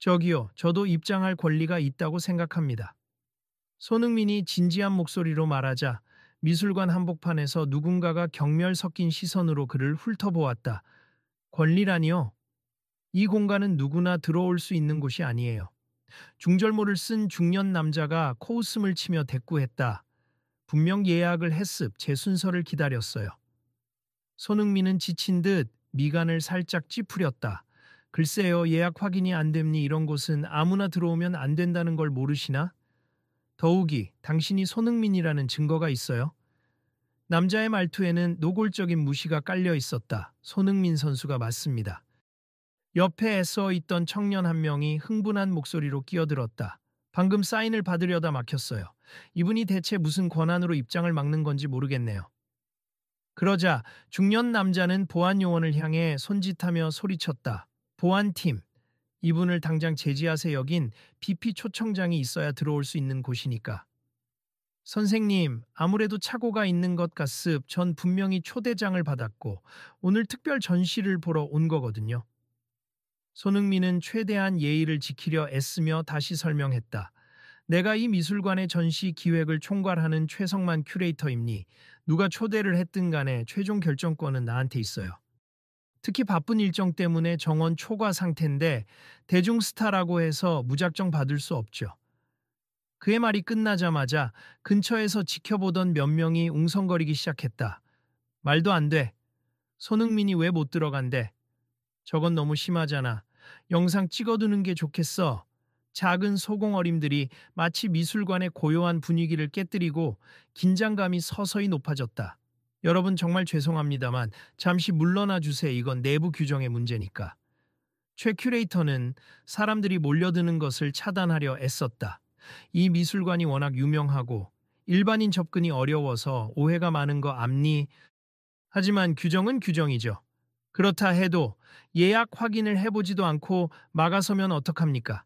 저기요, 저도 입장할 권리가 있다고 생각합니다. 손흥민이 진지한 목소리로 말하자 미술관 한복판에서 누군가가 경멸 섞인 시선으로 그를 훑어보았다. 권리라니요? 이 공간은 누구나 들어올 수 있는 곳이 아니에요. 중절모를 쓴 중년 남자가 코웃음을 치며 대꾸했다. 분명 예약을 했습. 제 순서를 기다렸어요. 손흥민은 지친 듯 미간을 살짝 찌푸렸다. 글쎄요, 예약 확인이 안 됩니. 이런 곳은 아무나 들어오면 안 된다는 걸 모르시나? 더욱이 당신이 손흥민이라는 증거가 있어요? 남자의 말투에는 노골적인 무시가 깔려 있었다. 손흥민 선수가 맞습니다. 옆에 애써 있던 청년 한 명이 흥분한 목소리로 끼어들었다. 방금 사인을 받으려다 막혔어요. 이분이 대체 무슨 권한으로 입장을 막는 건지 모르겠네요. 그러자 중년 남자는 보안 요원을 향해 손짓하며 소리쳤다. 보안팀, 이분을 당장 제지하세. 여긴 BP 초청장이 있어야 들어올 수 있는 곳이니까. 선생님, 아무래도 착오가 있는 것 같습. 전 분명히 초대장을 받았고 오늘 특별 전시를 보러 온 거거든요. 손흥민은 최대한 예의를 지키려 애쓰며 다시 설명했다. 내가 이 미술관의 전시 기획을 총괄하는 최성만 큐레이터입니. 누가 초대를 했든 간에 최종 결정권은 나한테 있어요. 특히 바쁜 일정 때문에 정원 초과 상태인데 대중 스타라고 해서 무작정 받을 수 없죠. 그의 말이 끝나자마자 근처에서 지켜보던 몇 명이 웅성거리기 시작했다. 말도 안 돼. 손흥민이 왜 못 들어간대? 저건 너무 심하잖아. 영상 찍어두는 게 좋겠어. 작은 소공어림들이 마치 미술관의 고요한 분위기를 깨뜨리고 긴장감이 서서히 높아졌다. 여러분 정말 죄송합니다만 잠시 물러나 주세요. 이건 내부 규정의 문제니까. 최 큐레이터는 사람들이 몰려드는 것을 차단하려 애썼다. 이 미술관이 워낙 유명하고 일반인 접근이 어려워서 오해가 많은 거 압니? 하지만 규정은 규정이죠. 그렇다 해도 예약 확인을 해보지도 않고 막아서면 어떡합니까?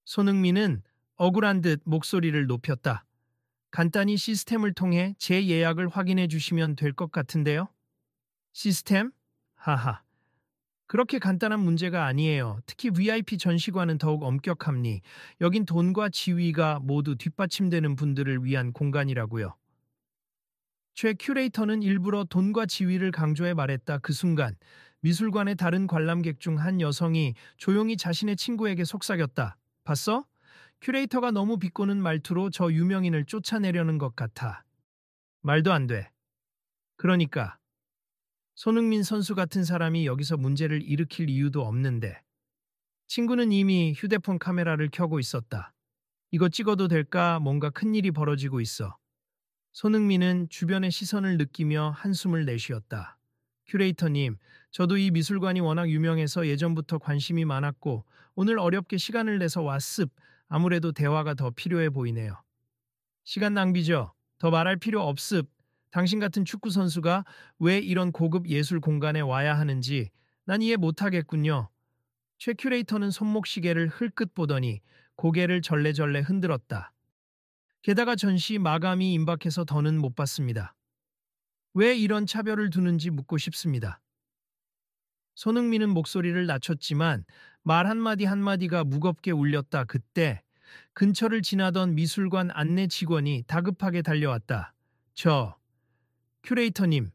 손흥민은 억울한 듯 목소리를 높였다. 간단히 시스템을 통해 재예약을 확인해 주시면 될 것 같은데요? 시스템? 하하. 그렇게 간단한 문제가 아니에요. 특히 VIP 전시관은 더욱 엄격합니. 여긴 돈과 지위가 모두 뒷받침되는 분들을 위한 공간이라고요. 최 큐레이터는 일부러 돈과 지위를 강조해 말했다. 그 순간 미술관의 다른 관람객 중 한 여성이 조용히 자신의 친구에게 속삭였다. 봤어? 큐레이터가 너무 비꼬는 말투로 저 유명인을 쫓아내려는 것 같아. 말도 안 돼. 그러니까 손흥민 선수 같은 사람이 여기서 문제를 일으킬 이유도 없는데. 친구는 이미 휴대폰 카메라를 켜고 있었다. 이거 찍어도 될까? 뭔가 큰일이 벌어지고 있어. 손흥민은 주변의 시선을 느끼며 한숨을 내쉬었다. 큐레이터님, 저도 이 미술관이 워낙 유명해서 예전부터 관심이 많았고 오늘 어렵게 시간을 내서 왔습. 아무래도 대화가 더 필요해 보이네요. 시간 낭비죠. 더 말할 필요 없습. 당신 같은 축구 선수가 왜 이런 고급 예술 공간에 와야 하는지 난 이해 못하겠군요. 최 큐레이터는 손목시계를 흘끗 보더니 고개를 절레절레 흔들었다. 게다가 전시 마감이 임박해서 더는 못 봤습니다. 왜 이런 차별을 두는지 묻고 싶습니다. 손흥민은 목소리를 낮췄지만 말 한마디 한마디가 무겁게 울렸다. 그때 근처를 지나던 미술관 안내 직원이 다급하게 달려왔다. 큐레이터님,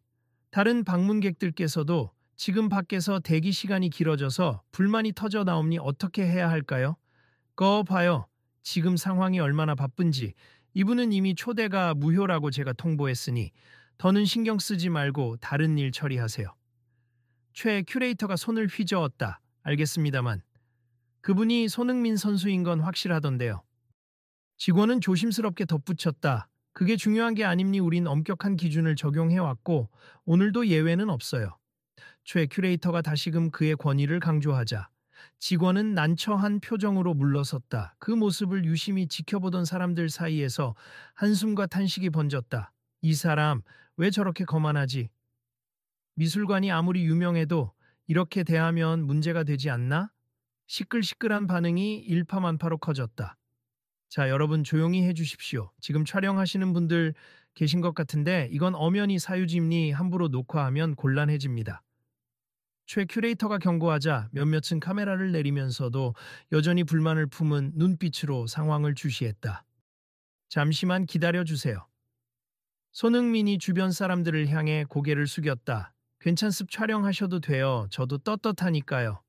다른 방문객들께서도 지금 밖에서 대기 시간이 길어져서 불만이 터져 나오니 어떻게 해야 할까요? 거 봐요. 지금 상황이 얼마나 바쁜지. 이분은 이미 초대가 무효라고 제가 통보했으니 더는 신경 쓰지 말고 다른 일 처리하세요. 최 큐레이터가 손을 휘저었다. 알겠습니다만. 그분이 손흥민 선수인 건 확실하던데요. 직원은 조심스럽게 덧붙였다. 그게 중요한 게 아닙니. 우린 엄격한 기준을 적용해왔고 오늘도 예외는 없어요. 최 큐레이터가 다시금 그의 권위를 강조하자 직원은 난처한 표정으로 물러섰다. 그 모습을 유심히 지켜보던 사람들 사이에서 한숨과 탄식이 번졌다. 이 사람 왜 저렇게 거만하지? 미술관이 아무리 유명해도 이렇게 대하면 문제가 되지 않나? 시끌시끌한 반응이 일파만파로 커졌다. 자, 여러분 조용히 해주십시오. 지금 촬영하시는 분들 계신 것 같은데 이건 엄연히 사유지임니 함부로 녹화하면 곤란해집니다. 최 큐레이터가 경고하자 몇몇은 카메라를 내리면서도 여전히 불만을 품은 눈빛으로 상황을 주시했다. 잠시만 기다려주세요. 손흥민이 주변 사람들을 향해 고개를 숙였다. 괜찮습 촬영하셔도 돼요. 저도 떳떳하니까요.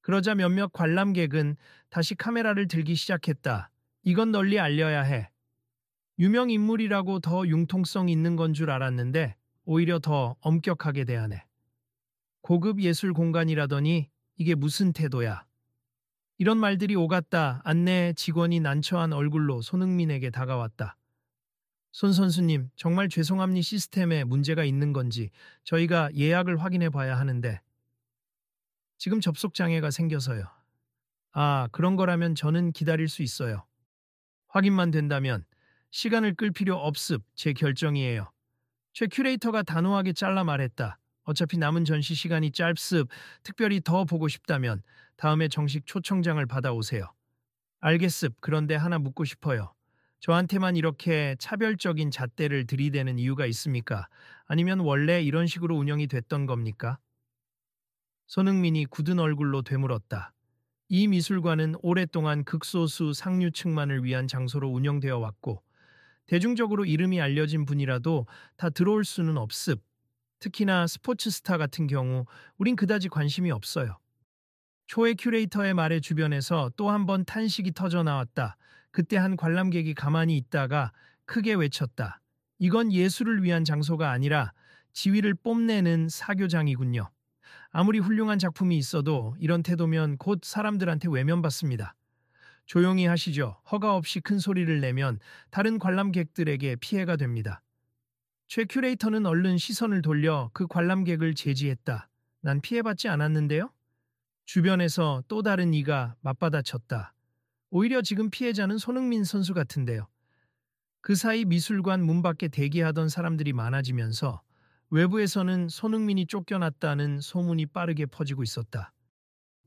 그러자 몇몇 관람객은 다시 카메라를 들기 시작했다. 이건 널리 알려야 해. 유명 인물이라고 더 융통성 있는 건 줄 알았는데 오히려 더 엄격하게 대하네. 고급 예술 공간이라더니 이게 무슨 태도야. 이런 말들이 오갔다. 안내 직원이 난처한 얼굴로 손흥민에게 다가왔다. 손 선수님, 정말 죄송합니 시스템에 문제가 있는 건지 저희가 예약을 확인해 봐야 하는데 지금 접속 장애가 생겨서요. 아, 그런 거라면 저는 기다릴 수 있어요. 확인만 된다면 시간을 끌 필요 없습. 제 결정이에요. 최 큐레이터가 단호하게 잘라 말했다. 어차피 남은 전시 시간이 짧습. 특별히 더 보고 싶다면 다음에 정식 초청장을 받아오세요. 알겠습. 그런데 하나 묻고 싶어요. 저한테만 이렇게 차별적인 잣대를 들이대는 이유가 있습니까? 아니면 원래 이런 식으로 운영이 됐던 겁니까? 손흥민이 굳은 얼굴로 되물었다. 이 미술관은 오랫동안 극소수 상류층만을 위한 장소로 운영되어 왔고 대중적으로 이름이 알려진 분이라도 다 들어올 수는 없습. 특히나 스포츠 스타 같은 경우 우린 그다지 관심이 없어요. 초의 큐레이터의 말에 주변에서 또 한 번 탄식이 터져 나왔다. 그때 한 관람객이 가만히 있다가 크게 외쳤다. 이건 예술을 위한 장소가 아니라 지위를 뽐내는 사교장이군요. 아무리 훌륭한 작품이 있어도 이런 태도면 곧 사람들한테 외면받습니다. 조용히 하시죠. 허가 없이 큰 소리를 내면 다른 관람객들에게 피해가 됩니다. 최 큐레이터는 얼른 시선을 돌려 그 관람객을 제지했다. 난 피해받지 않았는데요? 주변에서 또 다른 이가 맞받아쳤다. 오히려 지금 피해자는 손흥민 선수 같은데요. 그 사이 미술관 문 밖에 대기하던 사람들이 많아지면서 외부에서는 손흥민이 쫓겨났다는 소문이 빠르게 퍼지고 있었다.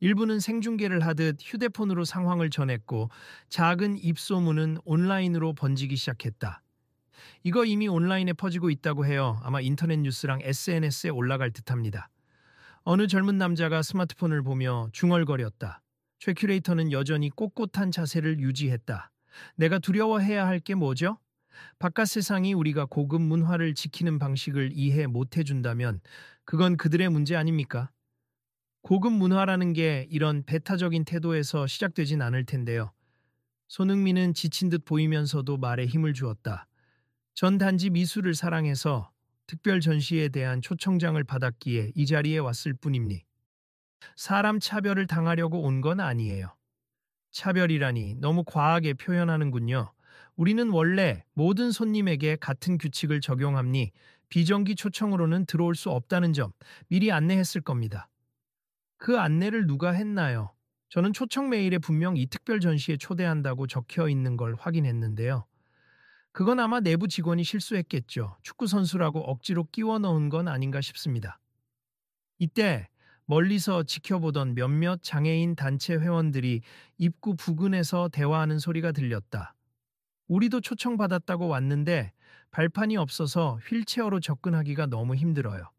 일부는 생중계를 하듯 휴대폰으로 상황을 전했고 작은 입소문은 온라인으로 번지기 시작했다. 이거 이미 온라인에 퍼지고 있다고 해요. 아마 인터넷 뉴스랑 SNS에 올라갈 듯합니다. 어느 젊은 남자가 스마트폰을 보며 중얼거렸다. 최 큐레이터는 여전히 꼿꼿한 자세를 유지했다. 내가 두려워해야 할 게 뭐죠? 바깥 세상이 우리가 고급 문화를 지키는 방식을 이해 못 해준다면 그건 그들의 문제 아닙니까? 고급 문화라는 게 이런 배타적인 태도에서 시작되진 않을 텐데요. 손흥민은 지친 듯 보이면서도 말에 힘을 주었다. 전 단지 미술을 사랑해서 특별 전시에 대한 초청장을 받았기에 이 자리에 왔을 뿐입니. 사람 차별을 당하려고 온 건 아니에요. 차별이라니 너무 과하게 표현하는군요. 우리는 원래 모든 손님에게 같은 규칙을 적용함니 비정기 초청으로는 들어올 수 없다는 점 미리 안내했을 겁니다. 그 안내를 누가 했나요? 저는 초청 메일에 분명 이 특별 전시에 초대한다고 적혀 있는 걸 확인했는데요. 그건 아마 내부 직원이 실수했겠죠. 축구 선수라고 억지로 끼워 넣은 건 아닌가 싶습니다. 이때 멀리서 지켜보던 몇몇 장애인 단체 회원들이 입구 부근에서 대화하는 소리가 들렸다. 우리도 초청받았다고 왔는데 발판이 없어서 휠체어로 접근하기가 너무 힘들어요.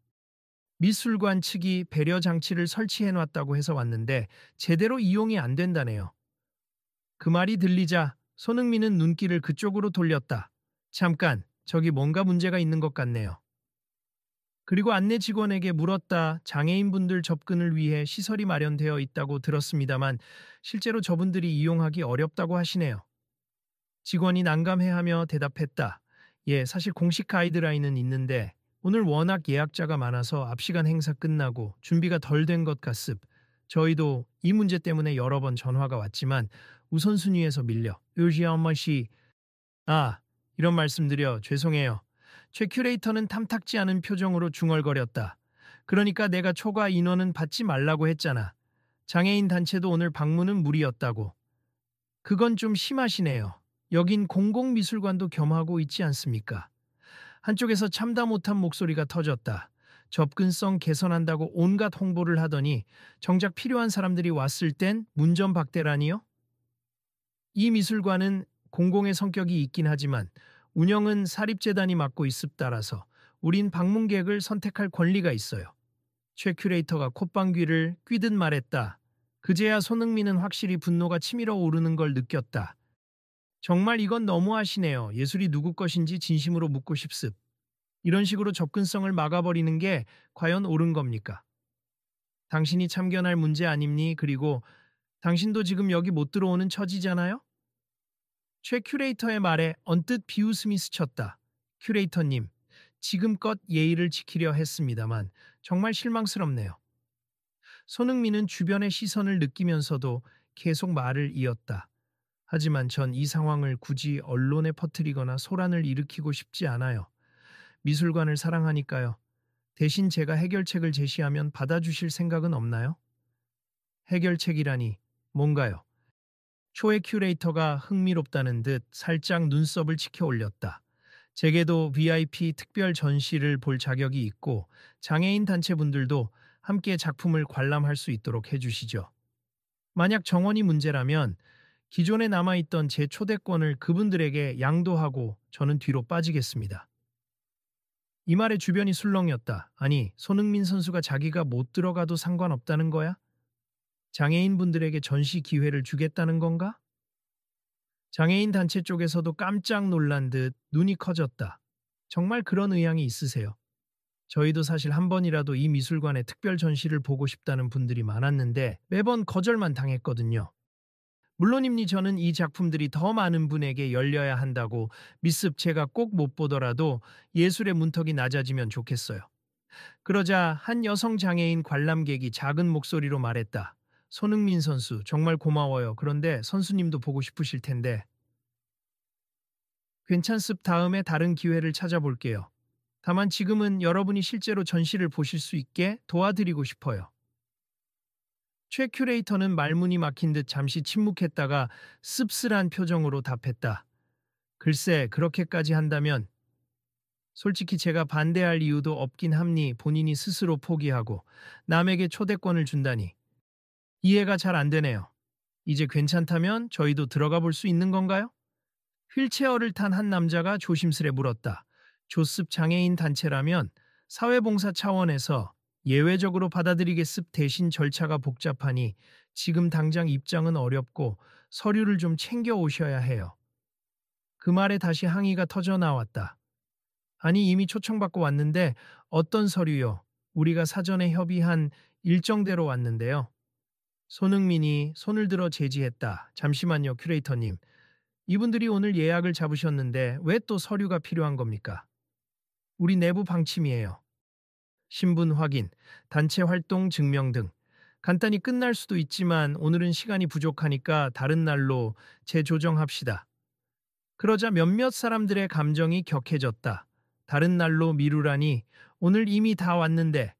미술관 측이 배려 장치를 설치해놨다고 해서 왔는데 제대로 이용이 안 된다네요. 그 말이 들리자 손흥민은 눈길을 그쪽으로 돌렸다. 잠깐, 저기 뭔가 문제가 있는 것 같네요. 그리고 안내 직원에게 물었다. 장애인분들 접근을 위해 시설이 마련되어 있다고 들었습니다만 실제로 저분들이 이용하기 어렵다고 하시네요. 직원이 난감해하며 대답했다. 예, 사실 공식 가이드라인은 있는데 오늘 워낙 예약자가 많아서 앞 시간 행사 끝나고 준비가 덜 된 것 같습. 저희도 이 문제 때문에 여러 번 전화가 왔지만 우선순위에서 밀려. 요시아엄마씨. 이런 말씀드려 죄송해요. 최 큐레이터는 탐탁지 않은 표정으로 중얼거렸다. 그러니까 내가 초과 인원은 받지 말라고 했잖아. 장애인 단체도 오늘 방문은 무리였다고. 그건 좀 심하시네요. 여긴 공공미술관도 겸하고 있지 않습니까? 한쪽에서 참다 못한 목소리가 터졌다. 접근성 개선한다고 온갖 홍보를 하더니 정작 필요한 사람들이 왔을 땐 문전박대라니요? 이 미술관은 공공의 성격이 있긴 하지만 운영은 사립재단이 맡고 있습 따라서 우린 방문객을 선택할 권리가 있어요. 최 큐레이터가 콧방귀를 뀌듯 말했다. 그제야 손흥민은 확실히 분노가 치밀어 오르는 걸 느꼈다. 정말 이건 너무하시네요. 예술이 누구 것인지 진심으로 묻고 싶습. 이런 식으로 접근성을 막아버리는 게 과연 옳은 겁니까? 당신이 참견할 문제 아닙니? 그리고 당신도 지금 여기 못 들어오는 처지잖아요? 최 큐레이터의 말에 언뜻 비웃음이 스쳤다. 큐레이터님, 지금껏 예의를 지키려 했습니다만 정말 실망스럽네요. 손흥민은 주변의 시선을 느끼면서도 계속 말을 이었다. 하지만 전 이 상황을 굳이 언론에 퍼뜨리거나 소란을 일으키고 싶지 않아요. 미술관을 사랑하니까요. 대신 제가 해결책을 제시하면 받아주실 생각은 없나요? 해결책이라니 뭔가요? 초의 큐레이터가 흥미롭다는 듯 살짝 눈썹을 치켜 올렸다. 제게도 VIP 특별 전시를 볼 자격이 있고 장애인 단체분들도 함께 작품을 관람할 수 있도록 해주시죠. 만약 정원이 문제라면 기존에 남아있던 제 초대권을 그분들에게 양도하고 저는 뒤로 빠지겠습니다. 이 말에 주변이 술렁였다. 아니, 손흥민 선수가 자기가 못 들어가도 상관없다는 거야? 장애인분들에게 전시 기회를 주겠다는 건가? 장애인 단체 쪽에서도 깜짝 놀란 듯 눈이 커졌다. 정말 그런 의향이 있으세요? 저희도 사실 한 번이라도 이 미술관의 특별 전시를 보고 싶다는 분들이 많았는데 매번 거절만 당했거든요. 물론입니 저는 이 작품들이 더 많은 분에게 열려야 한다고 미습 제가 꼭 못 보더라도 예술의 문턱이 낮아지면 좋겠어요. 그러자 한 여성 장애인 관람객이 작은 목소리로 말했다. 손흥민 선수 정말 고마워요. 그런데 선수님도 보고 싶으실 텐데. 괜찮습. 다음에 다른 기회를 찾아볼게요. 다만 지금은 여러분이 실제로 전시를 보실 수 있게 도와드리고 싶어요. 최 큐레이터는 말문이 막힌 듯 잠시 침묵했다가 씁쓸한 표정으로 답했다. 글쎄, 그렇게까지 한다면 솔직히 제가 반대할 이유도 없긴 합니. 본인이 스스로 포기하고 남에게 초대권을 준다니. 이해가 잘 안 되네요. 이제 괜찮다면 저희도 들어가 볼 수 있는 건가요? 휠체어를 탄 한 남자가 조심스레 물었다. 조습 장애인 단체라면 사회봉사 차원에서 예외적으로 받아들이겠습. 대신 절차가 복잡하니 지금 당장 입장은 어렵고 서류를 좀 챙겨 오셔야 해요. 그 말에 다시 항의가 터져 나왔다. 아니 이미 초청받고 왔는데 어떤 서류요? 우리가 사전에 협의한 일정대로 왔는데요. 손흥민이 손을 들어 제지했다. 잠시만요, 큐레이터님. 이분들이 오늘 예약을 잡으셨는데 왜 또 서류가 필요한 겁니까? 우리 내부 방침이에요. 신분 확인, 단체 활동 증명 등. 간단히 끝날 수도 있지만 오늘은 시간이 부족하니까 다른 날로 재조정합시다. 그러자 몇몇 사람들의 감정이 격해졌다. 다른 날로 미루라니 오늘 이미 다 왔는데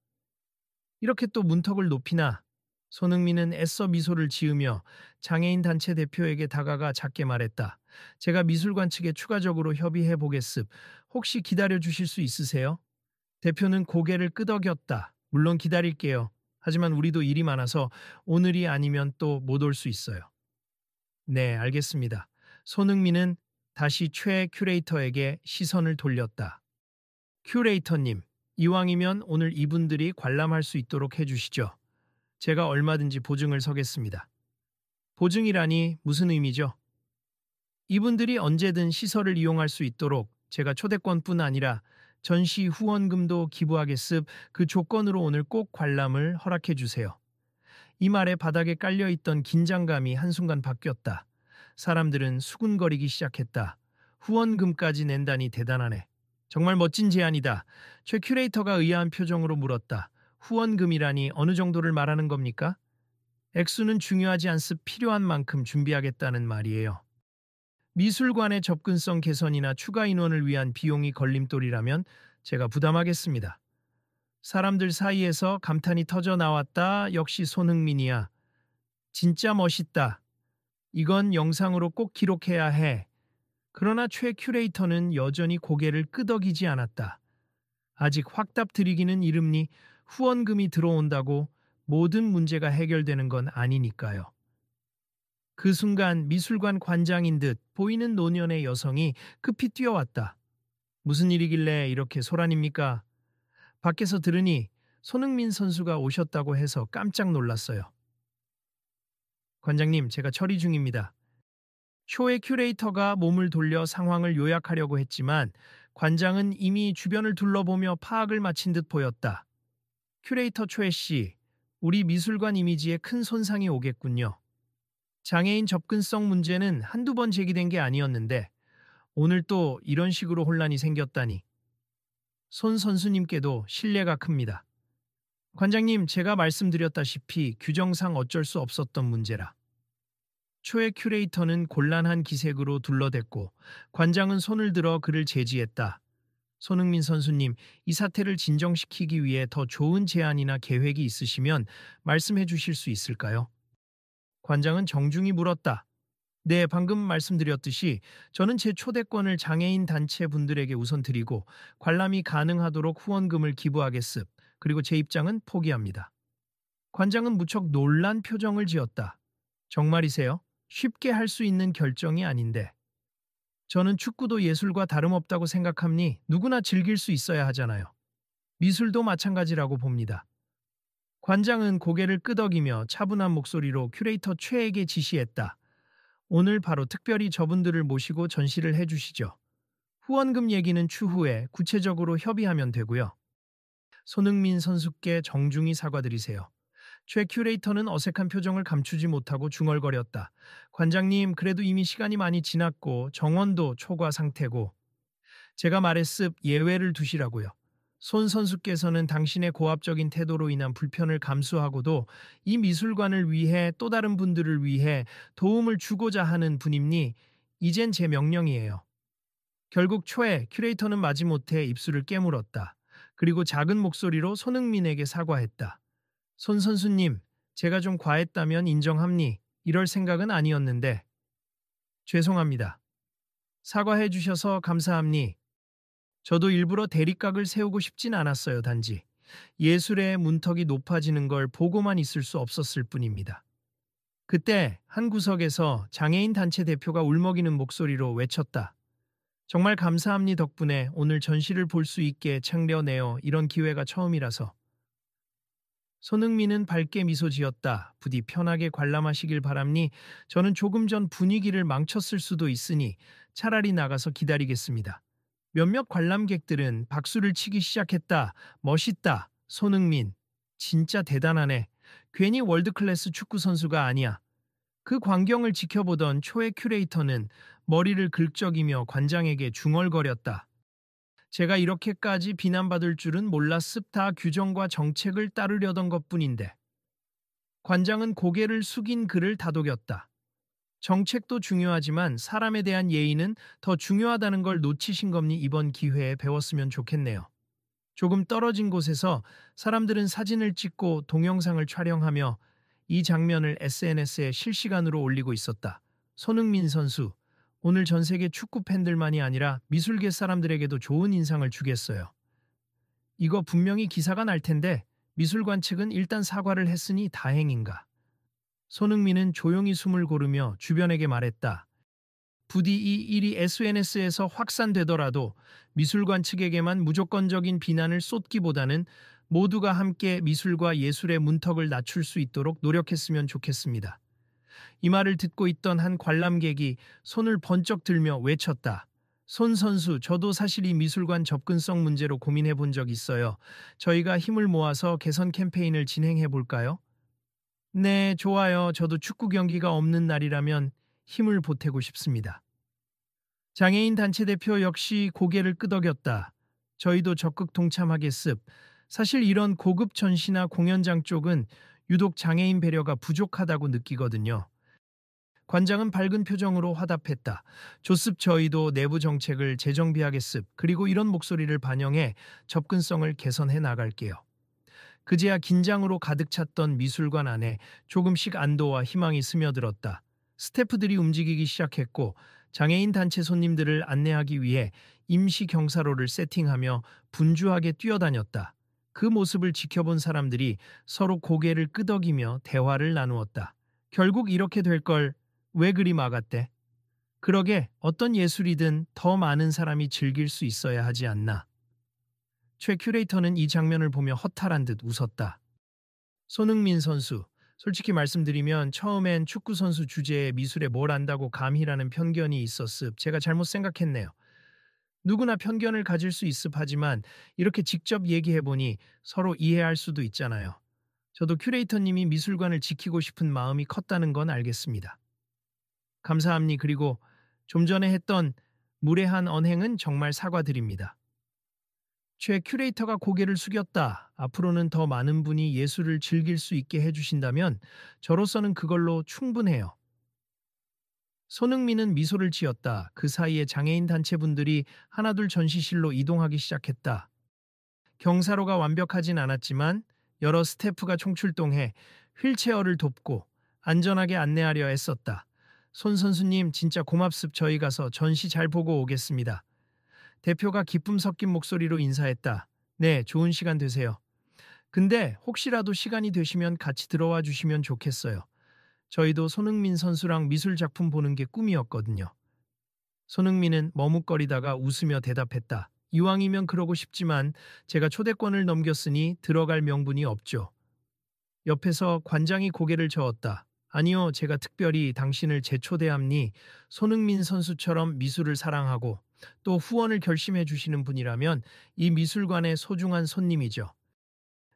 이렇게 또 문턱을 높이나. 손흥민은 애써 미소를 지으며 장애인 단체 대표에게 다가가 작게 말했다. 제가 미술관 측에 추가적으로 협의해 보겠습. 혹시 기다려 주실 수 있으세요? 대표는 고개를 끄덕였다. 물론 기다릴게요. 하지만 우리도 일이 많아서 오늘이 아니면 또 못 올 수 있어요. 네, 알겠습니다. 손흥민은 다시 최 큐레이터에게 시선을 돌렸다. 큐레이터님, 이왕이면 오늘 이분들이 관람할 수 있도록 해주시죠. 제가 얼마든지 보증을 서겠습니다. 보증이라니 무슨 의미죠? 이분들이 언제든 시설을 이용할 수 있도록 제가 초대권뿐 아니라 전시 후원금도 기부하겠습. 그 조건으로 오늘 꼭 관람을 허락해 주세요. 이 말에 바닥에 깔려있던 긴장감이 한순간 바뀌었다. 사람들은 수군거리기 시작했다. 후원금까지 낸다니 대단하네. 정말 멋진 제안이다. 최 큐레이터가 의아한 표정으로 물었다. 후원금이라니 어느 정도를 말하는 겁니까? 액수는 중요하지 않습. 필요한 만큼 준비하겠다는 말이에요. 미술관의 접근성 개선이나 추가 인원을 위한 비용이 걸림돌이라면 제가 부담하겠습니다. 사람들 사이에서 감탄이 터져 나왔다. 역시 손흥민이야. 진짜 멋있다. 이건 영상으로 꼭 기록해야 해. 그러나 최 큐레이터는 여전히 고개를 끄덕이지 않았다. 아직 확답 드리기는 이릅니. 후원금이 들어온다고 모든 문제가 해결되는 건 아니니까요. 그 순간 미술관 관장인 듯 보이는 노년의 여성이 급히 뛰어왔다. 무슨 일이길래 이렇게 소란입니까? 밖에서 들으니 손흥민 선수가 오셨다고 해서 깜짝 놀랐어요. 관장님, 제가 처리 중입니다. 쇼의 큐레이터가 몸을 돌려 상황을 요약하려고 했지만 관장은 이미 주변을 둘러보며 파악을 마친 듯 보였다. 큐레이터 초혜 씨, 우리 미술관 이미지에 큰 손상이 오겠군요. 장애인 접근성 문제는 한두 번 제기된 게 아니었는데 오늘 또 이런 식으로 혼란이 생겼다니. 손 선수님께도 신뢰가 큽니다. 관장님, 제가 말씀드렸다시피 규정상 어쩔 수 없었던 문제라. 초의 큐레이터는 곤란한 기색으로 둘러댔고 관장은 손을 들어 그를 제지했다. 손흥민 선수님, 이 사태를 진정시키기 위해 더 좋은 제안이나 계획이 있으시면 말씀해 주실 수 있을까요? 관장은 정중히 물었다. 네, 방금 말씀드렸듯이 저는 제 초대권을 장애인 단체 분들에게 우선 드리고 관람이 가능하도록 후원금을 기부하겠습. 그리고 제 입장은 포기합니다. 관장은 무척 놀란 표정을 지었다. 정말이세요? 쉽게 할 수 있는 결정이 아닌데. 저는 축구도 예술과 다름없다고 생각하니 누구나 즐길 수 있어야 하잖아요. 미술도 마찬가지라고 봅니다. 관장은 고개를 끄덕이며 차분한 목소리로 큐레이터 최에게 지시했다. 오늘 바로 특별히 저분들을 모시고 전시를 해주시죠. 후원금 얘기는 추후에 구체적으로 협의하면 되고요. 손흥민 선수께 정중히 사과드리세요. 최 큐레이터는 어색한 표정을 감추지 못하고 중얼거렸다. 관장님, 그래도 이미 시간이 많이 지났고 정원도 초과 상태고 제가 말했습 예외를 두시라고요. 손 선수께서는 당신의 고압적인 태도로 인한 불편을 감수하고도 이 미술관을 위해 또 다른 분들을 위해 도움을 주고자 하는 분입니 이젠 제 명령이에요. 결국 초에 큐레이터는 마지못해 입술을 깨물었다. 그리고 작은 목소리로 손흥민에게 사과했다. 손 선수님, 제가 좀 과했다면 인정합니. 이럴 생각은 아니었는데. 죄송합니다. 사과해 주셔서 감사합니. 저도 일부러 대립각을 세우고 싶진 않았어요, 단지. 예술의 문턱이 높아지는 걸 보고만 있을 수 없었을 뿐입니다. 그때 한 구석에서 장애인 단체 대표가 울먹이는 목소리로 외쳤다. 정말 감사합니 덕분에 오늘 전시를 볼 수 있게 창려내어 이런 기회가 처음이라서. 손흥민은 밝게 미소 지었다. 부디 편하게 관람하시길 바랍니. 저는 조금 전 분위기를 망쳤을 수도 있으니 차라리 나가서 기다리겠습니다. 몇몇 관람객들은 박수를 치기 시작했다. 멋있다. 손흥민. 진짜 대단하네. 괜히 월드클래스 축구 선수가 아니야. 그 광경을 지켜보던 초의 큐레이터는 머리를 긁적이며 관장에게 중얼거렸다. 제가 이렇게까지 비난받을 줄은 몰랐습. 다 규정과 정책을 따르려던 것뿐인데. 관장은 고개를 숙인 그를 다독였다. 정책도 중요하지만 사람에 대한 예의는 더 중요하다는 걸 놓치신 겁니 이번 기회에 배웠으면 좋겠네요. 조금 떨어진 곳에서 사람들은 사진을 찍고 동영상을 촬영하며 이 장면을 SNS에 실시간으로 올리고 있었다. 손흥민 선수, 오늘 전 세계 축구 팬들만이 아니라 미술계 사람들에게도 좋은 인상을 주겠어요. 이거 분명히 기사가 날 텐데 미술관 측은 일단 사과를 했으니 다행인가. 손흥민은 조용히 숨을 고르며 주변에게 말했다. 부디 이 일이 SNS에서 확산되더라도 미술관 측에게만 무조건적인 비난을 쏟기보다는 모두가 함께 미술과 예술의 문턱을 낮출 수 있도록 노력했으면 좋겠습니다. 이 말을 듣고 있던 한 관람객이 손을 번쩍 들며 외쳤다. 손 선수, 저도 사실 이 미술관 접근성 문제로 고민해 본 적 있어요. 저희가 힘을 모아서 개선 캠페인을 진행해 볼까요? 네, 좋아요. 저도 축구 경기가 없는 날이라면 힘을 보태고 싶습니다. 장애인 단체 대표 역시 고개를 끄덕였다. 저희도 적극 동참하겠습. 사실 이런 고급 전시나 공연장 쪽은 유독 장애인 배려가 부족하다고 느끼거든요. 관장은 밝은 표정으로 화답했다. 좋습, 저희도 내부 정책을 재정비하겠습. 그리고 이런 목소리를 반영해 접근성을 개선해 나갈게요. 그제야 긴장으로 가득 찼던 미술관 안에 조금씩 안도와 희망이 스며들었다. 스태프들이 움직이기 시작했고 장애인 단체 손님들을 안내하기 위해 임시 경사로를 세팅하며 분주하게 뛰어다녔다. 그 모습을 지켜본 사람들이 서로 고개를 끄덕이며 대화를 나누었다. 결국 이렇게 될 걸 왜 그리 막았대? 그러게 어떤 예술이든 더 많은 사람이 즐길 수 있어야 하지 않나. 최 큐레이터는 이 장면을 보며 허탈한 듯 웃었다. 손흥민 선수. 솔직히 말씀드리면 처음엔 축구 선수 주제에 미술에 뭘 안다고 감히라는 편견이 있었습. 제가 잘못 생각했네요. 누구나 편견을 가질 수 있습 하지만 이렇게 직접 얘기해보니 서로 이해할 수도 있잖아요. 저도 큐레이터님이 미술관을 지키고 싶은 마음이 컸다는 건 알겠습니다. 감사합니. 그리고 좀 전에 했던 무례한 언행은 정말 사과드립니다. 최 큐레이터가 고개를 숙였다. 앞으로는 더 많은 분이 예술을 즐길 수 있게 해주신다면 저로서는 그걸로 충분해요. 손흥민은 미소를 지었다. 그 사이에 장애인 단체분들이 하나둘 전시실로 이동하기 시작했다. 경사로가 완벽하진 않았지만 여러 스태프가 총출동해 휠체어를 돕고 안전하게 안내하려 애썼다. 손 선수님 진짜 고맙습. 저희 가서 전시 잘 보고 오겠습니다. 대표가 기쁨 섞인 목소리로 인사했다. 네, 좋은 시간 되세요. 근데 혹시라도 시간이 되시면 같이 들어와 주시면 좋겠어요. 저희도 손흥민 선수랑 미술 작품 보는 게 꿈이었거든요. 손흥민은 머뭇거리다가 웃으며 대답했다. 이왕이면 그러고 싶지만 제가 초대권을 넘겼으니 들어갈 명분이 없죠. 옆에서 관장이 고개를 저었다. 아니요, 제가 특별히 당신을 재초대함니 손흥민 선수처럼 미술을 사랑하고 또 후원을 결심해 주시는 분이라면 이 미술관의 소중한 손님이죠.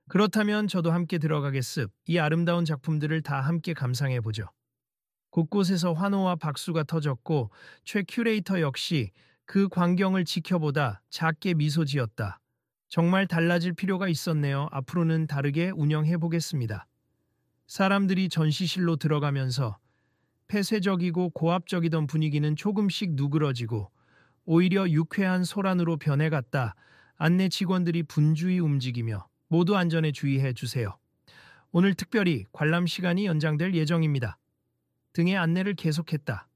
그렇다면 저도 함께 들어가겠습. 이 아름다운 작품들을 다 함께 감상해 보죠. 곳곳에서 환호와 박수가 터졌고 최 큐레이터 역시 그 광경을 지켜보다 작게 미소 지었다. 정말 달라질 필요가 있었네요. 앞으로는 다르게 운영해 보겠습니다. 사람들이 전시실로 들어가면서 폐쇄적이고 고압적이던 분위기는 조금씩 누그러지고 오히려 유쾌한 소란으로 변해갔다. 안내 직원들이 분주히 움직이며 모두 안전에 주의해 주세요. 오늘 특별히 관람 시간이 연장될 예정입니다. 등의 안내를 계속했다.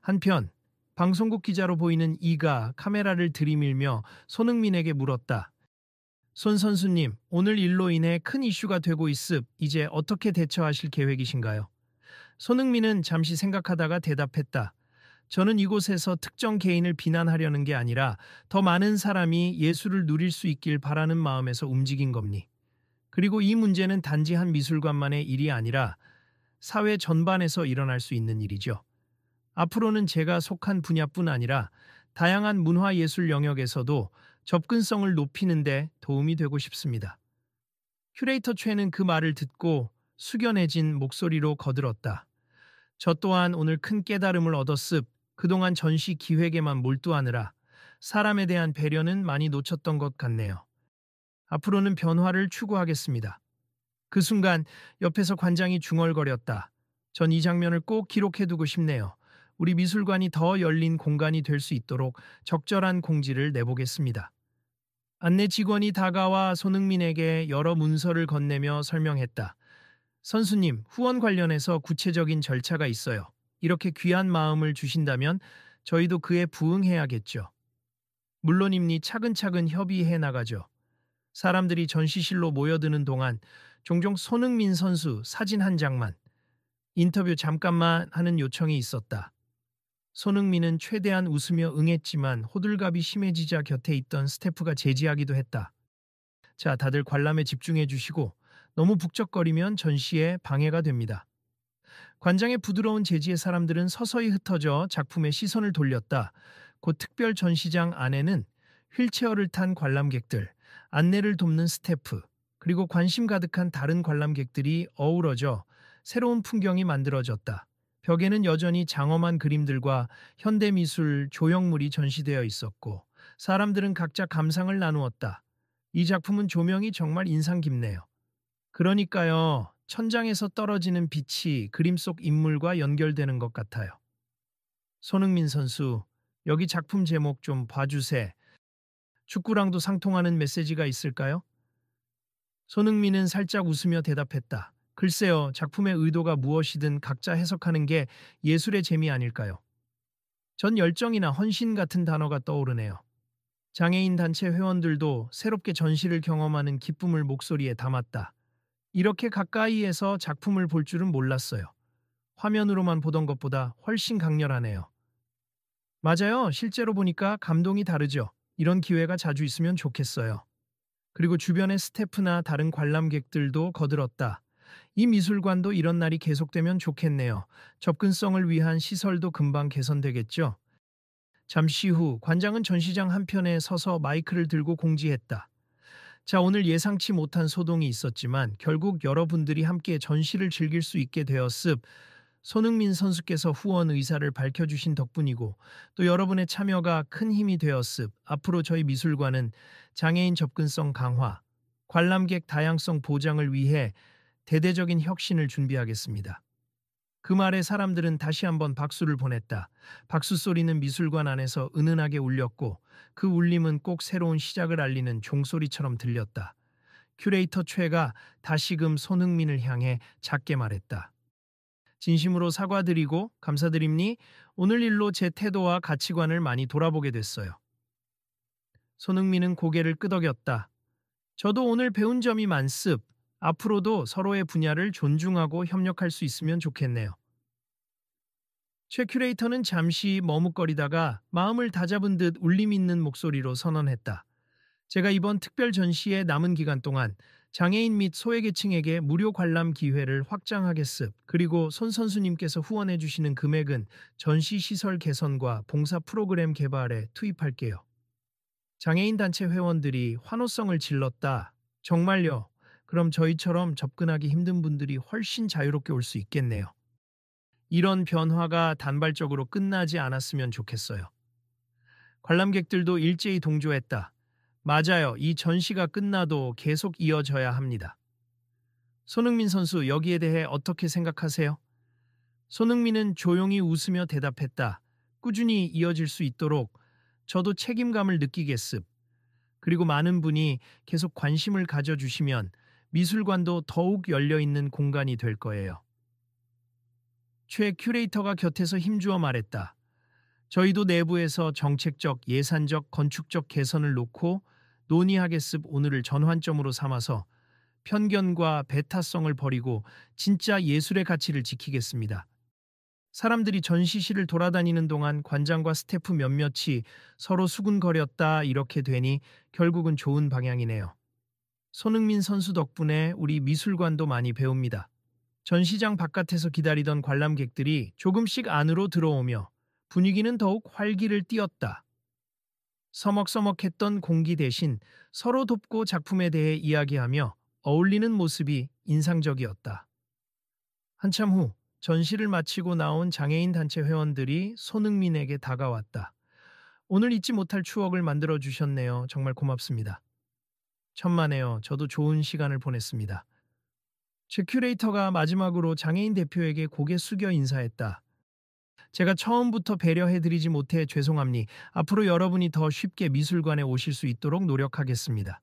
한편 방송국 기자로 보이는 이가 카메라를 들이밀며 손흥민에게 물었다. 손 선수님, 오늘 일로 인해 큰 이슈가 되고 있습. 이제 어떻게 대처하실 계획이신가요? 손흥민은 잠시 생각하다가 대답했다. 저는 이곳에서 특정 개인을 비난하려는 게 아니라 더 많은 사람이 예술을 누릴 수 있길 바라는 마음에서 움직인 겁니. 그리고 이 문제는 단지 한 미술관만의 일이 아니라 사회 전반에서 일어날 수 있는 일이죠. 앞으로는 제가 속한 분야뿐 아니라 다양한 문화예술 영역에서도 접근성을 높이는 데 도움이 되고 싶습니다. 큐레이터 최는 그 말을 듣고 숙연해진 목소리로 거들었다. 저 또한 오늘 큰 깨달음을 얻었습. 그동안 전시 기획에만 몰두하느라 사람에 대한 배려는 많이 놓쳤던 것 같네요. 앞으로는 변화를 추구하겠습니다. 그 순간 옆에서 관장이 중얼거렸다. 전 이 장면을 꼭 기록해두고 싶네요. 우리 미술관이 더 열린 공간이 될 수 있도록 적절한 공지를 내보겠습니다. 안내 직원이 다가와 손흥민에게 여러 문서를 건네며 설명했다. 선수님, 후원 관련해서 구체적인 절차가 있어요. 이렇게 귀한 마음을 주신다면 저희도 그에 부응해야겠죠. 물론입니. 차근차근 협의해 나가죠. 사람들이 전시실로 모여드는 동안 종종 손흥민 선수 사진 한 장만, 인터뷰 잠깐만 하는 요청이 있었다. 손흥민은 최대한 웃으며 응했지만 호들갑이 심해지자 곁에 있던 스태프가 제지하기도 했다. 자, 다들 관람에 집중해 주시고 너무 북적거리면 전시에 방해가 됩니다. 관장의 부드러운 제지에 사람들은 서서히 흩어져 작품에 시선을 돌렸다. 곧 특별 전시장 안에는 휠체어를 탄 관람객들, 안내를 돕는 스태프, 그리고 관심 가득한 다른 관람객들이 어우러져 새로운 풍경이 만들어졌다. 벽에는 여전히 장엄한 그림들과 현대미술 조형물이 전시되어 있었고 사람들은 각자 감상을 나누었다. 이 작품은 조명이 정말 인상 깊네요. 그러니까요. 천장에서 떨어지는 빛이 그림 속 인물과 연결되는 것 같아요. 손흥민 선수, 여기 작품 제목 좀 봐주세. 축구랑도 상통하는 메시지가 있을까요? 손흥민은 살짝 웃으며 대답했다. 글쎄요, 작품의 의도가 무엇이든 각자 해석하는 게 예술의 재미 아닐까요? 전 열정이나 헌신 같은 단어가 떠오르네요. 장애인 단체 회원들도 새롭게 전시를 경험하는 기쁨을 목소리에 담았다. 이렇게 가까이에서 작품을 볼 줄은 몰랐어요. 화면으로만 보던 것보다 훨씬 강렬하네요. 맞아요. 실제로 보니까 감동이 다르죠. 이런 기회가 자주 있으면 좋겠어요. 그리고 주변의 스태프나 다른 관람객들도 거들었다. 이 미술관도 이런 날이 계속되면 좋겠네요. 접근성을 위한 시설도 금방 개선되겠죠. 잠시 후 관장은 전시장 한편에 서서 마이크를 들고 공지했다. 자, 오늘 예상치 못한 소동이 있었지만 결국 여러분들이 함께 전시를 즐길 수 있게 되었습. 손흥민 선수께서 후원 의사를 밝혀주신 덕분이고 또 여러분의 참여가 큰 힘이 되었습. 앞으로 저희 미술관은 장애인 접근성 강화, 관람객 다양성 보장을 위해 대대적인 혁신을 준비하겠습니다. 그 말에 사람들은 다시 한번 박수를 보냈다. 박수 소리는 미술관 안에서 은은하게 울렸고 그 울림은 꼭 새로운 시작을 알리는 종소리처럼 들렸다. 큐레이터 최가 다시금 손흥민을 향해 작게 말했다. 진심으로 사과드리고 감사드립니. 오늘 일로 제 태도와 가치관을 많이 돌아보게 됐어요. 손흥민은 고개를 끄덕였다. 저도 오늘 배운 점이 많습. 앞으로도 서로의 분야를 존중하고 협력할 수 있으면 좋겠네요. 최 큐레이터는 잠시 머뭇거리다가 마음을 다잡은 듯 울림 있는 목소리로 선언했다. 제가 이번 특별 전시의 남은 기간 동안 장애인 및 소외계층에게 무료 관람 기회를 확장하겠습. 그리고 손 선수님께서 후원해 주시는 금액은 전시 시설 개선과 봉사 프로그램 개발에 투입할게요. 장애인 단체 회원들이 환호성을 질렀다. 정말요? 그럼 저희처럼 접근하기 힘든 분들이 훨씬 자유롭게 올 수 있겠네요. 이런 변화가 단발적으로 끝나지 않았으면 좋겠어요. 관람객들도 일제히 동조했다. 맞아요. 이 전시가 끝나도 계속 이어져야 합니다. 손흥민 선수, 여기에 대해 어떻게 생각하세요? 손흥민은 조용히 웃으며 대답했다. 꾸준히 이어질 수 있도록 저도 책임감을 느끼겠습. 그리고 많은 분이 계속 관심을 가져주시면 미술관도 더욱 열려있는 공간이 될 거예요. 최 큐레이터가 곁에서 힘주어 말했다. 저희도 내부에서 정책적, 예산적, 건축적 개선을 놓고 논의하겠습. 오늘을 전환점으로 삼아서 편견과 배타성을 버리고 진짜 예술의 가치를 지키겠습니다. 사람들이 전시실을 돌아다니는 동안 관장과 스태프 몇몇이 서로 수군거렸다. 이렇게 되니 결국은 좋은 방향이네요. 손흥민 선수 덕분에 우리 미술관도 많이 배웁니다. 전시장 바깥에서 기다리던 관람객들이 조금씩 안으로 들어오며 분위기는 더욱 활기를 띠었다. 서먹서먹했던 공기 대신 서로 돕고 작품에 대해 이야기하며 어울리는 모습이 인상적이었다. 한참 후 전시를 마치고 나온 장애인 단체 회원들이 손흥민에게 다가왔다. 오늘 잊지 못할 추억을 만들어 주셨네요. 정말 고맙습니다. 천만에요. 저도 좋은 시간을 보냈습니다. 제 큐레이터가 마지막으로 장애인 대표에게 고개 숙여 인사했다. 제가 처음부터 배려해드리지 못해 죄송합니. 앞으로 여러분이 더 쉽게 미술관에 오실 수 있도록 노력하겠습니다.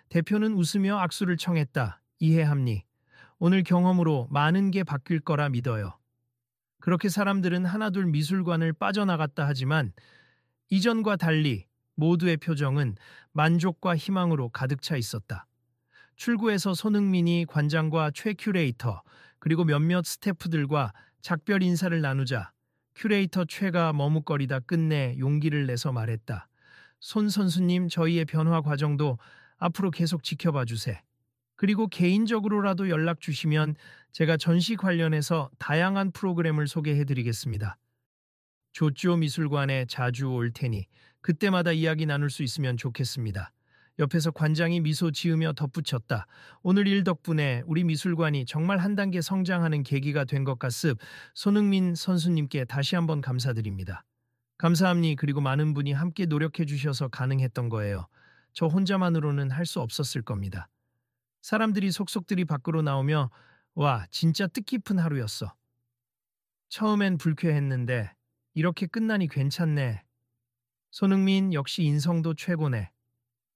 대표는 웃으며 악수를 청했다. 이해합니. 오늘 경험으로 많은 게 바뀔 거라 믿어요. 그렇게 사람들은 하나둘 미술관을 빠져나갔다 하지만 이전과 달리 모두의 표정은 만족과 희망으로 가득 차 있었다. 출구에서 손흥민이 관장과 최 큐레이터 그리고 몇몇 스태프들과 작별 인사를 나누자 큐레이터 최가 머뭇거리다 끝내 용기를 내서 말했다. 손 선수님, 저희의 변화 과정도 앞으로 계속 지켜봐 주세요. 그리고 개인적으로라도 연락 주시면 제가 전시 관련해서 다양한 프로그램을 소개해 드리겠습니다. 조쭈오 미술관에 자주 올 테니 그때마다 이야기 나눌 수 있으면 좋겠습니다. 옆에서 관장이 미소 지으며 덧붙였다. 오늘 일 덕분에 우리 미술관이 정말 한 단계 성장하는 계기가 된 것 같습. 손흥민 선수님께 다시 한번 감사드립니다. 감사합니. 그리고 많은 분이 함께 노력해 주셔서 가능했던 거예요. 저 혼자만으로는 할 수 없었을 겁니다. 사람들이 속속들이 밖으로 나오며 와, 진짜 뜻깊은 하루였어. 처음엔 불쾌했는데 이렇게 끝나니 괜찮네. 손흥민 역시 인성도 최고네.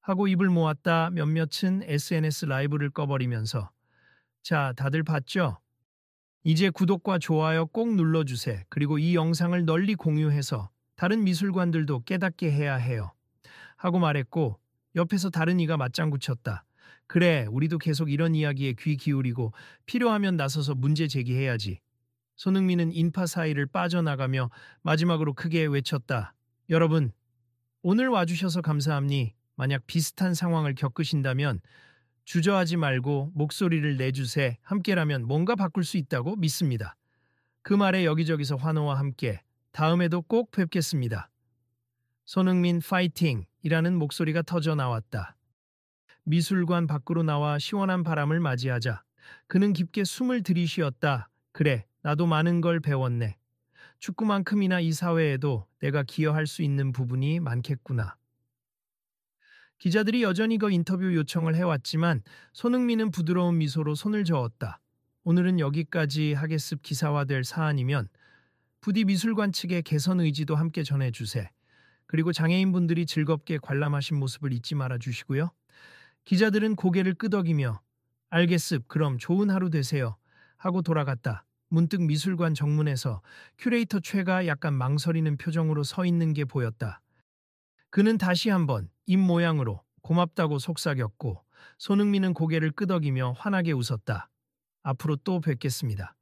하고 입을 모았다. 몇몇은 SNS 라이브를 꺼버리면서 자, 다들 봤죠? 이제 구독과 좋아요 꼭 눌러주세요. 그리고 이 영상을 널리 공유해서 다른 미술관들도 깨닫게 해야 해요. 하고 말했고 옆에서 다른 이가 맞장구 쳤다. 그래, 우리도 계속 이런 이야기에 귀 기울이고 필요하면 나서서 문제 제기해야지. 손흥민은 인파 사이를 빠져나가며 마지막으로 크게 외쳤다. 여러분, 오늘 와주셔서 감사합니. 만약 비슷한 상황을 겪으신다면 주저하지 말고 목소리를 내주세. 함께라면 뭔가 바꿀 수 있다고 믿습니다. 그 말에 여기저기서 환호와 함께 다음에도 꼭 뵙겠습니다. 손흥민 파이팅이라는 목소리가 터져 나왔다. 미술관 밖으로 나와 시원한 바람을 맞이하자 그는 깊게 숨을 들이쉬었다. 그래, 나도 많은 걸 배웠네. 축구만큼이나 이 사회에도 내가 기여할 수 있는 부분이 많겠구나. 기자들이 여전히 그 인터뷰 요청을 해왔지만 손흥민은 부드러운 미소로 손을 저었다. 오늘은 여기까지 하겠습. 기사화될 사안이면 부디 미술관 측의 개선 의지도 함께 전해주세. 그리고 장애인분들이 즐겁게 관람하신 모습을 잊지 말아 주시고요. 기자들은 고개를 끄덕이며 알겠습. 그럼 좋은 하루 되세요. 하고 돌아갔다. 문득 미술관 정문에서 큐레이터 최가 약간 망설이는 표정으로 서 있는 게 보였다. 그는 다시 한번 입 모양으로 고맙다고 속삭였고 손흥민은 고개를 끄덕이며 환하게 웃었다. 앞으로 또 뵙겠습니다.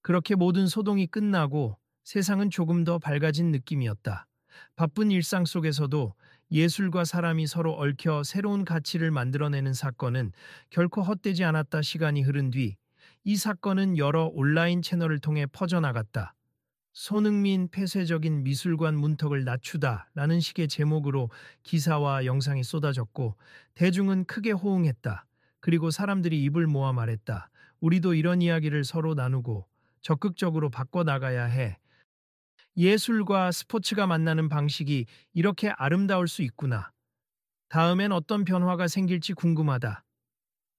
그렇게 모든 소동이 끝나고 세상은 조금 더 밝아진 느낌이었다. 바쁜 일상 속에서도 예술과 사람이 서로 얽혀 새로운 가치를 만들어내는 사건은 결코 헛되지 않았다. 시간이 흐른 뒤 이 사건은 여러 온라인 채널을 통해 퍼져나갔다. 손흥민 폐쇄적인 미술관 문턱을 낮추다 라는 식의 제목으로 기사와 영상이 쏟아졌고 대중은 크게 호응했다. 그리고 사람들이 입을 모아 말했다. 우리도 이런 이야기를 서로 나누고 적극적으로 바꿔나가야 해. 예술과 스포츠가 만나는 방식이 이렇게 아름다울 수 있구나. 다음엔 어떤 변화가 생길지 궁금하다.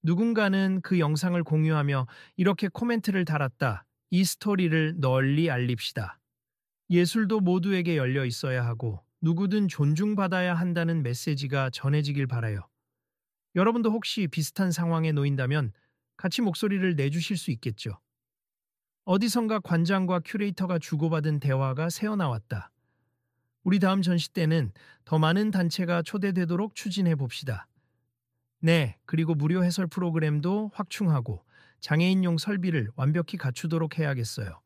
누군가는 그 영상을 공유하며 이렇게 코멘트를 달았다. 이 스토리를 널리 알립시다. 예술도 모두에게 열려 있어야 하고 누구든 존중받아야 한다는 메시지가 전해지길 바라요. 여러분도 혹시 비슷한 상황에 놓인다면 같이 목소리를 내주실 수 있겠죠. 어디선가 관장과 큐레이터가 주고받은 대화가 새어나왔다. 우리 다음 전시 때는 더 많은 단체가 초대되도록 추진해 봅시다. 네, 그리고 무료 해설 프로그램도 확충하고 장애인용 설비를 완벽히 갖추도록 해야겠어요.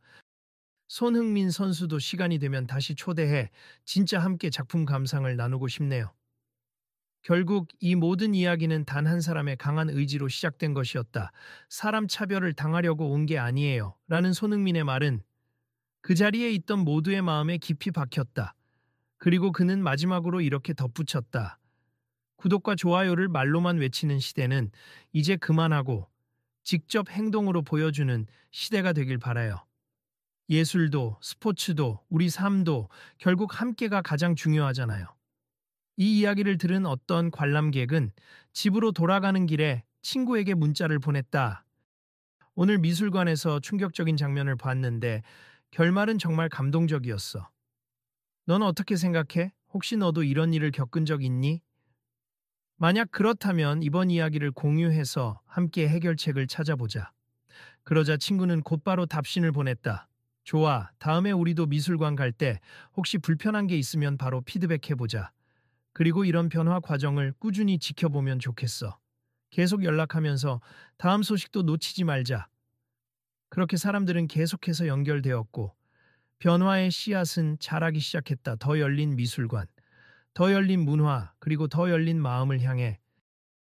손흥민 선수도 시간이 되면 다시 초대해 진짜 함께 작품 감상을 나누고 싶네요. 결국 이 모든 이야기는 단 한 사람의 강한 의지로 시작된 것이었다. 사람 차별을 당하려고 온 게 아니에요. 라는 손흥민의 말은 그 자리에 있던 모두의 마음에 깊이 박혔다. 그리고 그는 마지막으로 이렇게 덧붙였다. 구독과 좋아요를 말로만 외치는 시대는 이제 그만하고 직접 행동으로 보여주는 시대가 되길 바라요. 예술도 스포츠도 우리 삶도 결국 함께가 가장 중요하잖아요. 이 이야기를 들은 어떤 관람객은 집으로 돌아가는 길에 친구에게 문자를 보냈다. 오늘 미술관에서 충격적인 장면을 봤는데 결말은 정말 감동적이었어. 넌 어떻게 생각해? 혹시 너도 이런 일을 겪은 적 있니? 만약 그렇다면 이번 이야기를 공유해서 함께 해결책을 찾아보자. 그러자 친구는 곧바로 답신을 보냈다. 좋아, 다음에 우리도 미술관 갈 때 혹시 불편한 게 있으면 바로 피드백해보자. 그리고 이런 변화 과정을 꾸준히 지켜보면 좋겠어. 계속 연락하면서 다음 소식도 놓치지 말자. 그렇게 사람들은 계속해서 연결되었고 변화의 씨앗은 자라기 시작했다. 더 열린 미술관, 더 열린 문화, 그리고 더 열린 마음을 향해